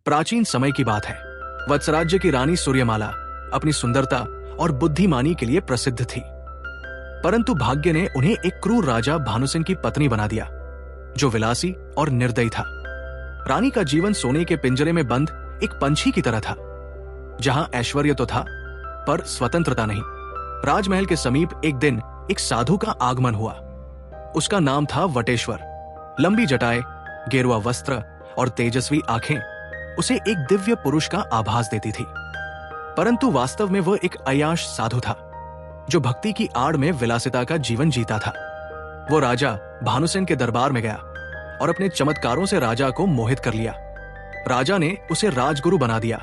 प्राचीन समय की बात है। वत्सराज्य की रानी सूर्यमाला अपनी सुंदरता और बुद्धिमानी के लिए प्रसिद्ध थी, परंतु भाग्य ने उन्हें एक क्रूर राजा भानुसिंह की पत्नी बना दिया, जो विलासी और निर्दयी था। रानी का जीवन सोने के पिंजरे में बंद एक पंछी की तरह था, जहां ऐश्वर्य तो था पर स्वतंत्रता नहीं। राजमहल के समीप एक दिन एक साधु का आगमन हुआ। उसका नाम था वटेश्वर। लंबी जटाएं, गेरुआ वस्त्र और तेजस्वी आंखें उसे एक दिव्य पुरुष का आभास देती थी, परंतु वास्तव में वह एक अय्याश साधु था, जो भक्ति की आड़ में विलासिता का जीवन जीता था। वो राजा भानुसेन के दरबार में गया और अपने चमत्कारों से राजा को मोहित कर लिया। राजा ने उसे राजगुरु बना दिया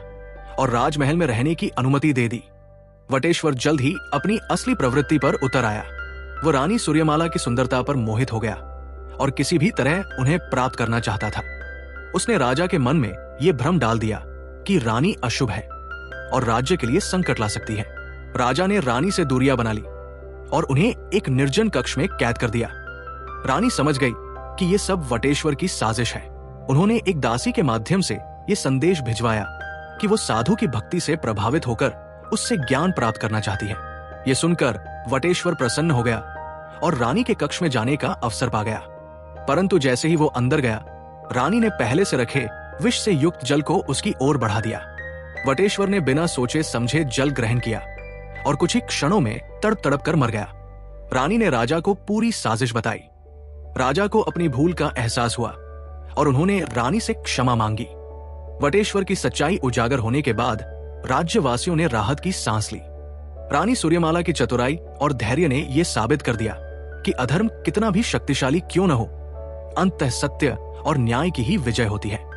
और राजमहल में रहने की अनुमति दे दी। वटेश्वर जल्द ही अपनी असली प्रवृत्ति पर उतर आया। वो रानी सूर्यमाला की सुंदरता पर मोहित हो गया और किसी भी तरह उन्हें प्राप्त करना चाहता था। उसने राजा के मन में यह भ्रम डाल दिया कि रानी अशुभ है और राज्य के लिए संकट ला सकती है। राजा ने रानी से दूरियां बना ली और उन्हें एक निर्जन कक्ष में कैद कर दिया। रानी समझ गई कि यह सब वटेश्वर की साजिश है। उन्होंने एक दासी के माध्यम से यह संदेश भिजवाया कि वो साधु की भक्ति से प्रभावित होकर उससे ज्ञान प्राप्त करना चाहती है। यह सुनकर वटेश्वर प्रसन्न हो गया और रानी के कक्ष में जाने का अवसर पा गया, परंतु जैसे ही वो अंदर गया, रानी ने पहले से रखे विष से युक्त जल को उसकी ओर बढ़ा दिया। वटेश्वर ने बिना सोचे समझे जल ग्रहण किया और कुछ ही क्षणों में तड़प तड़प कर मर गया। रानी ने राजा को पूरी साजिश बताई। राजा को अपनी भूल का एहसास हुआ और उन्होंने रानी से क्षमा मांगी। वटेश्वर की सच्चाई उजागर होने के बाद राज्यवासियों ने राहत की सांस ली। रानी सूर्यमाला की चतुराई और धैर्य ने यह साबित कर दिया कि अधर्म कितना भी शक्तिशाली क्यों न हो, अंततः सत्य और न्याय की ही विजय होती है।